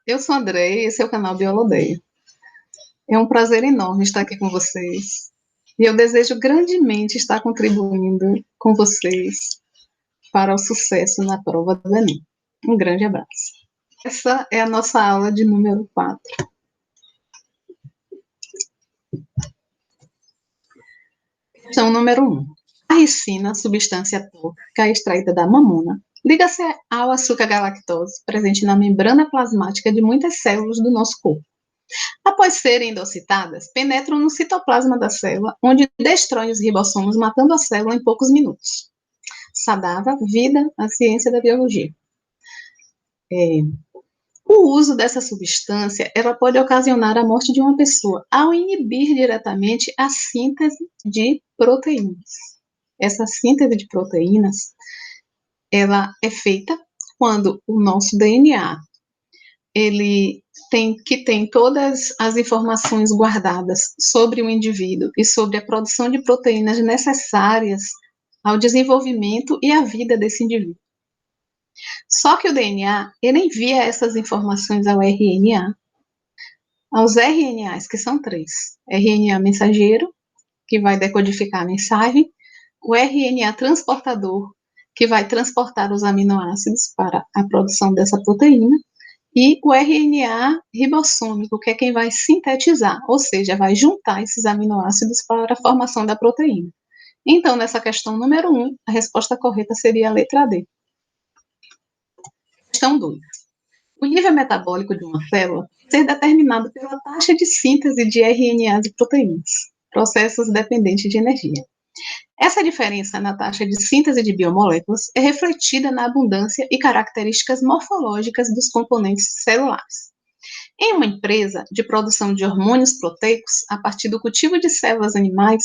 eu sou a Andrei e esse é o canal Biolodeia. É um prazer enorme estar aqui com vocês. E eu desejo grandemente estar contribuindo com vocês para o sucesso na prova do Enem. Um grande abraço. Essa é a nossa aula de número 4. Questão número 1. A ricina, substância tóxica extraída da mamona, liga-se ao açúcar galactose, presente na membrana plasmática de muitas células do nosso corpo. Após serem endocitadas, penetram no citoplasma da célula, onde destroem os ribossomos, matando a célula em poucos minutos. Sadava, vida, a ciência da biologia. O uso dessa substância, ela pode ocasionar a morte de uma pessoa ao inibir diretamente a síntese de proteínas. Essa síntese de proteínas, ela é feita quando o nosso DNA, ele tem todas as informações guardadas sobre o indivíduo e sobre a produção de proteínas necessárias ao desenvolvimento e à vida desse indivíduo. Só que o DNA, ele envia essas informações ao RNA, aos RNAs, que são 3. RNA mensageiro, que vai decodificar a mensagem, o RNA transportador, que vai transportar os aminoácidos para a produção dessa proteína, e o RNA ribossômico, que é quem vai sintetizar, ou seja, vai juntar esses aminoácidos para a formação da proteína. Então, nessa questão número 1, a resposta correta seria a letra D. Questão 2. O nível metabólico de uma célula pode ser determinado pela taxa de síntese de RNAs e proteínas, processos dependentes de energia. Essa diferença na taxa de síntese de biomoléculas é refletida na abundância e características morfológicas dos componentes celulares. Em uma empresa de produção de hormônios proteicos, a partir do cultivo de células animais,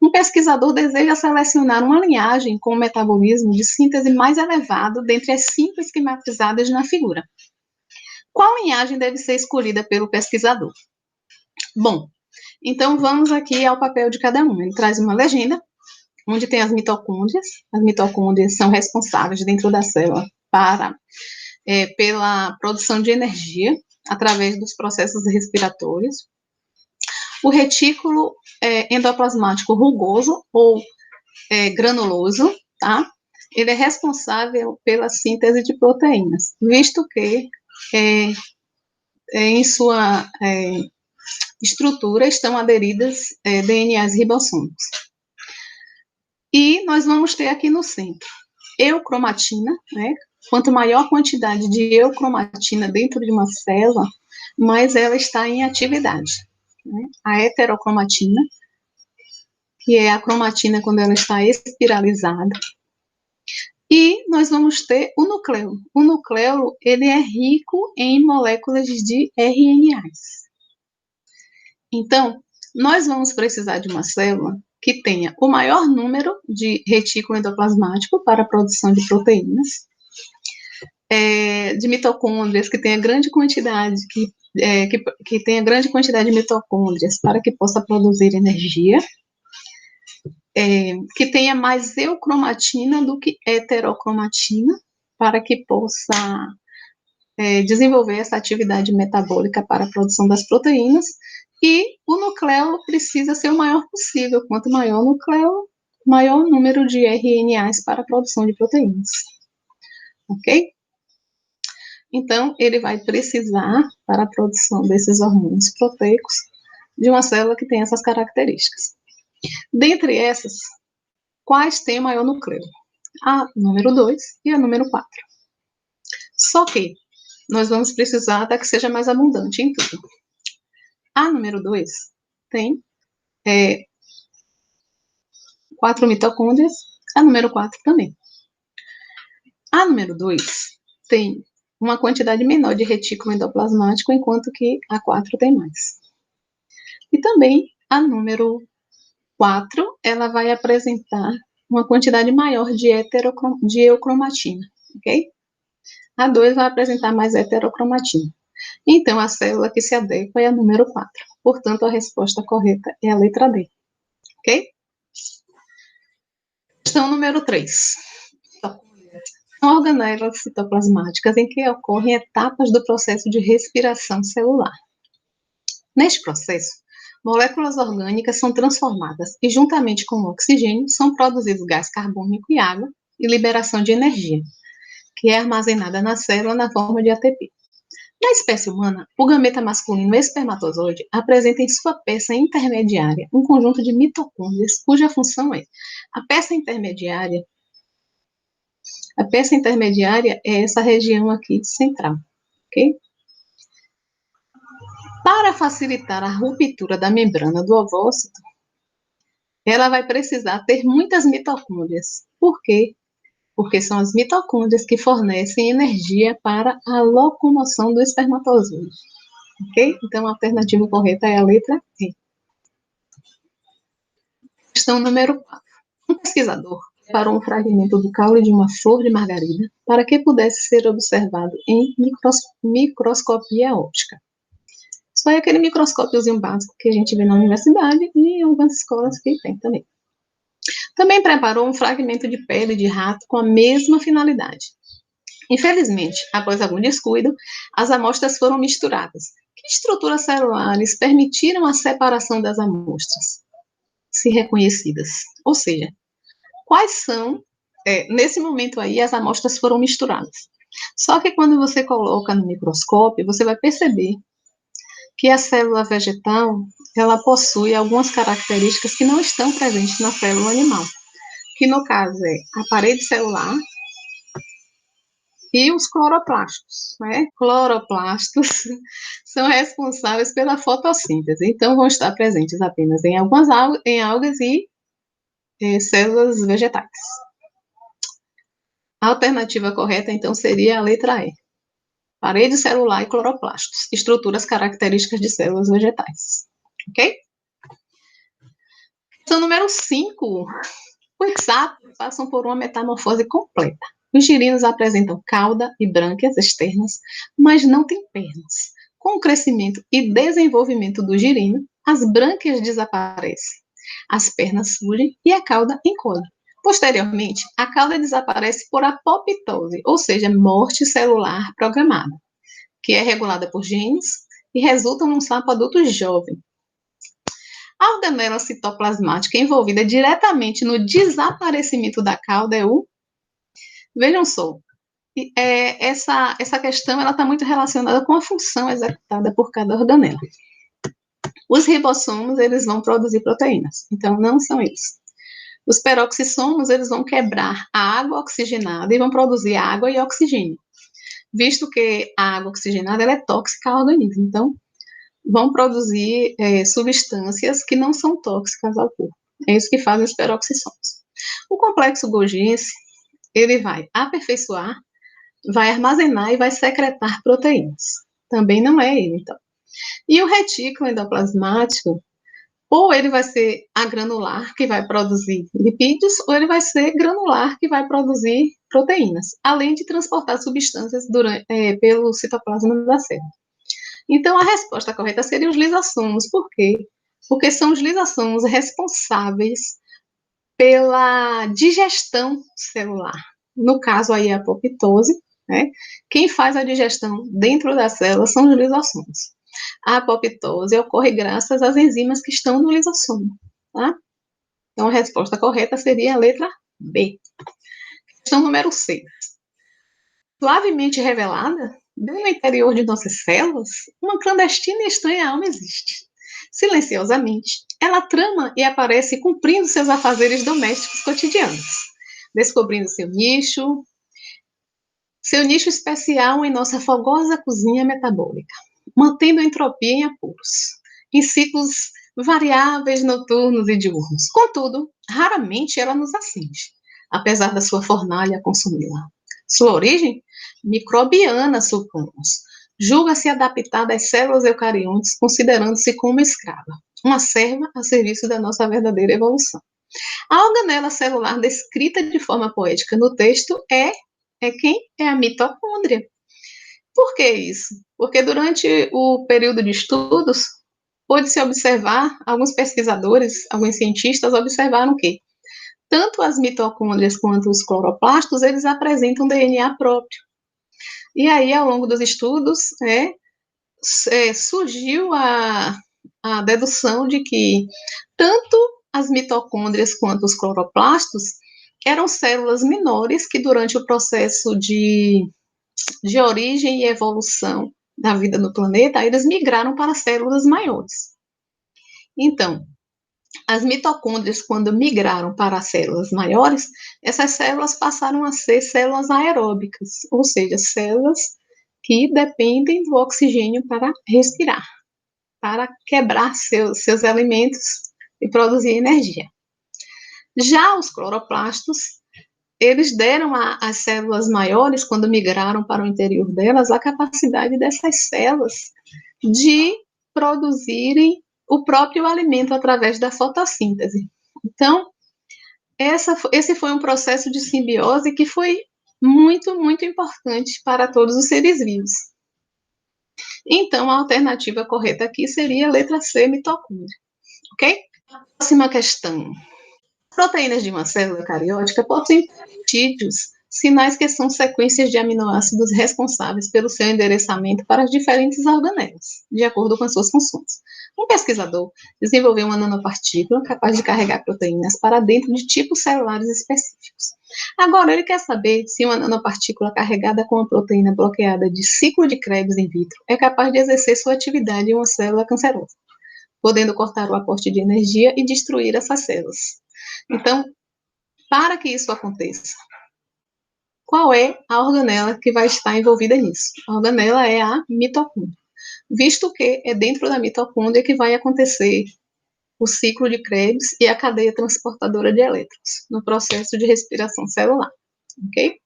um pesquisador deseja selecionar uma linhagem com um metabolismo de síntese mais elevado dentre as 5 esquematizadas na figura. Qual linhagem deve ser escolhida pelo pesquisador? Bom, então vamos aqui ao papel de cada um. Ele traz uma legenda, onde tem as mitocôndrias. As mitocôndrias são responsáveis dentro da célula pela produção de energia através dos processos respiratórios. O retículo endoplasmático rugoso ou granuloso, tá? Ele é responsável pela síntese de proteínas, visto que em sua estrutura estão aderidas DNAs ribossômicos. E nós vamos ter aqui no centro eucromatina, né? Quanto maior a quantidade de eucromatina dentro de uma célula, mais ela está em atividade. Né? A heterocromatina, que é a cromatina quando ela está espiralizada. E nós vamos ter o núcleo. O núcleo, ele é rico em moléculas de RNAs. Então, nós vamos precisar de uma célula que tenha o maior número de retículo endoplasmático para a produção de proteínas, de mitocôndrias que tenha grande quantidade, que tenha grande quantidade de mitocôndrias para que possa produzir energia, que tenha mais eucromatina do que heterocromatina para que possa desenvolver essa atividade metabólica para a produção das proteínas. E o núcleo precisa ser o maior possível. Quanto maior o núcleo, maior o número de RNAs para a produção de proteínas. Ok? Então, ele vai precisar, para a produção desses hormônios proteicos, de uma célula que tem essas características. Dentre essas, quais têm o maior núcleo? A número 2 e a número 4. Só que nós vamos precisar da que seja mais abundante em tudo. A número 2 tem 4 mitocôndrias, a número 4 também. A número 2 tem uma quantidade menor de retículo endoplasmático, enquanto que a 4 tem mais. E também a número 4, ela vai apresentar uma quantidade maior de eucromatina, ok? A 2 vai apresentar mais heterocromatina. Então, a célula que se adequa é a número 4. Portanto, a resposta correta é a letra D. Ok? Questão número 3. São organelas citoplasmáticas em que ocorrem etapas do processo de respiração celular. Neste processo, moléculas orgânicas são transformadas e, juntamente com o oxigênio, são produzidos gás carbônico e água e liberação de energia, que é armazenada na célula na forma de ATP. Na espécie humana, o gameta masculino espermatozoide apresenta em sua peça intermediária um conjunto de mitocôndrias cuja função é a peça intermediária. A peça intermediária é essa região aqui central, ok? Para facilitar a ruptura da membrana do ovócito, ela vai precisar ter muitas mitocôndrias. Por quê? Porque são as mitocôndrias que fornecem energia para a locomoção do espermatozoide. Ok? Então, a alternativa correta é a letra E. Questão número 4. Um pesquisador preparou um fragmento do caule de uma flor de margarida para que pudesse ser observado em microscopia óptica. Isso aí é aquele microscópiozinho básico que a gente vê na universidade e em algumas escolas que tem também. Também preparou um fragmento de pele de rato com a mesma finalidade. Infelizmente, após algum descuido, as amostras foram misturadas. Que estruturas celulares permitiram a separação das amostras, se reconhecidas? Ou seja, quais são, nesse momento aí, as amostras foram misturadas. Só que quando você coloca no microscópio, você vai perceber que a célula vegetal, ela possui algumas características que não estão presentes na célula animal, que no caso é a parede celular e os cloroplastos, né? Cloroplastos são responsáveis pela fotossíntese, então vão estar presentes apenas em algumas algas e células vegetais. A alternativa correta, então, seria a letra E. Parede celular e cloroplastos, estruturas características de células vegetais. Ok? Questão número 5. Os sapos passam por uma metamorfose completa. Os girinos apresentam cauda e brânquias externas, mas não têm pernas. Com o crescimento e desenvolvimento do girino, as brânquias desaparecem, as pernas surgem e a cauda encolhe. Posteriormente, a cauda desaparece por apoptose, ou seja, morte celular programada, que é regulada por genes e resulta num sapo adulto jovem. A organela citoplasmática envolvida diretamente no desaparecimento da cauda é o... Vejam só, essa questão está muito relacionada com a função executada por cada organela. Os ribossomos, eles vão produzir proteínas, então não são eles. Os peroxissomos, eles vão quebrar a água oxigenada e vão produzir água e oxigênio, visto que a água oxigenada ela é tóxica ao organismo, então vão produzir substâncias que não são tóxicas ao corpo. É isso que fazem os peroxissomos. O complexo Golgiense, ele vai aperfeiçoar, vai armazenar e vai secretar proteínas. Também não é ele, então. E o retículo endoplasmático, ou ele vai ser agranular, que vai produzir lipídios, ou ele vai ser granular, que vai produzir proteínas, além de transportar substâncias pelo citoplasma da célula. Então, a resposta correta seria os lisossomos. Por quê? Porque são os lisossomos responsáveis pela digestão celular. No caso aí, a apoptose, né? Quem faz a digestão dentro da célula são os lisossomos. A apoptose ocorre graças às enzimas que estão no lisossomo, tá? Então, a resposta correta seria a letra B. Questão número 6. Suavemente revelada, bem no interior de nossas células, uma clandestina e estranha alma existe. Silenciosamente, ela trama e aparece cumprindo seus afazeres domésticos cotidianos, descobrindo seu nicho especial em nossa fogosa cozinha metabólica, mantendo a entropia em apuros, em ciclos variáveis noturnos e diurnos. Contudo, raramente ela nos acende, apesar da sua fornalha consumi-la. Sua origem? Microbiana, supomos. Julga-se adaptada às células eucariontes, considerando-se como escrava, uma serva a serviço da nossa verdadeira evolução. A organela celular descrita de forma poética no texto é quem? É a mitocôndria. Por que isso? Porque durante o período de estudos, pôde-se observar, alguns pesquisadores, alguns cientistas observaram que tanto as mitocôndrias quanto os cloroplastos, eles apresentam DNA próprio. E aí, ao longo dos estudos, surgiu a dedução de que tanto as mitocôndrias quanto os cloroplastos eram células menores que, durante o processo de origem e evolução da vida no planeta, eles migraram para células maiores. Então, as mitocôndrias, quando migraram para células maiores, essas células passaram a ser células aeróbicas, ou seja, células que dependem do oxigênio para respirar, para quebrar seus alimentos e produzir energia. Já os cloroplastos, eles deram às células maiores, quando migraram para o interior delas, a capacidade dessas células de produzirem o próprio alimento através da fotossíntese. Então, esse foi um processo de simbiose que foi muito, muito importante para todos os seres vivos. Então, a alternativa correta aqui seria a letra C, mitocôndria. Ok? Próxima questão. Proteínas de uma célula eucariótica possuem peptídeos, sinais que são sequências de aminoácidos responsáveis pelo seu endereçamento para as diferentes organelas, de acordo com as suas funções. Um pesquisador desenvolveu uma nanopartícula capaz de carregar proteínas para dentro de tipos celulares específicos. Agora, ele quer saber se uma nanopartícula carregada com uma proteína bloqueada de ciclo de Krebs in vitro é capaz de exercer sua atividade em uma célula cancerosa, podendo cortar o aporte de energia e destruir essas células. Então, para que isso aconteça, qual é a organela que vai estar envolvida nisso? A organela é a mitocôndria, visto que é dentro da mitocôndria que vai acontecer o ciclo de Krebs e a cadeia transportadora de elétrons, no processo de respiração celular, ok?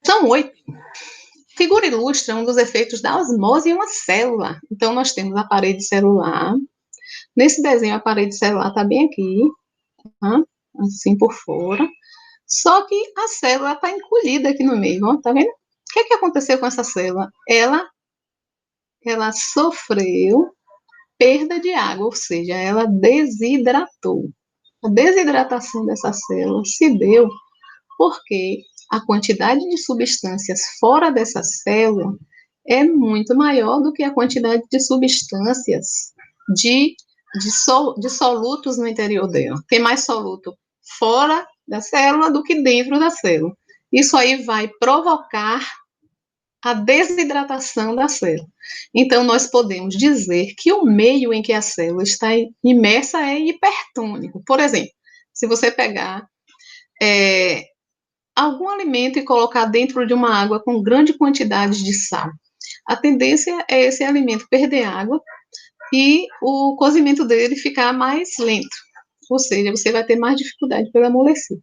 São 8. Figura ilustra um dos efeitos da osmose em uma célula. Então, nós temos a parede celular. Nesse desenho, a parede celular está bem aqui, tá? Assim por fora. Só que a célula está encolhida aqui no meio, ó, tá vendo? O que aconteceu com essa célula? Ela sofreu perda de água, ou seja, ela desidratou. A desidratação dessa célula se deu porque a quantidade de substâncias fora dessa célula é muito maior do que a quantidade de substâncias de solutos no interior dela. Tem mais soluto fora da célula do que dentro da célula. Isso aí vai provocar a desidratação da célula. Então, nós podemos dizer que o meio em que a célula está imersa é hipertônico. Por exemplo, se você pegar algum alimento e colocar dentro de uma água com grande quantidade de sal, a tendência é esse alimento perder água e o cozimento dele ficar mais lento. Ou seja, você vai ter mais dificuldade para amolecer.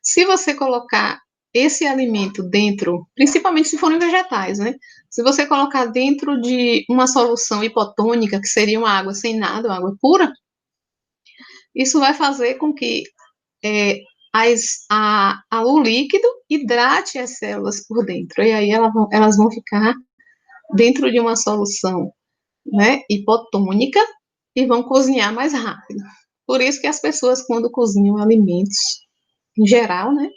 Se você colocar esse alimento dentro, principalmente se forem vegetais, né? Se você colocar dentro de uma solução hipotônica, que seria uma água sem nada, uma água pura, isso vai fazer com que o líquido hidrate as células por dentro. E aí elas vão ficar dentro de uma solução, né, hipotônica e vão cozinhar mais rápido. Por isso que as pessoas, quando cozinham alimentos, em geral, né,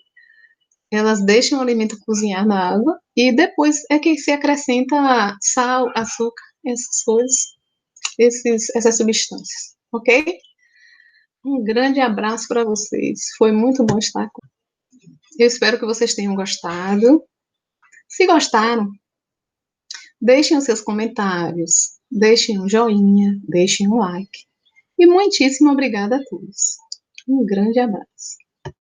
elas deixam o alimento cozinhar na água e depois é que se acrescenta sal, açúcar, essas coisas, essas substâncias, ok? Um grande abraço para vocês. Foi muito bom estar com vocês. Eu espero que vocês tenham gostado. Se gostaram, deixem os seus comentários, deixem um joinha, deixem um like. E muitíssimo obrigada a todos. Um grande abraço.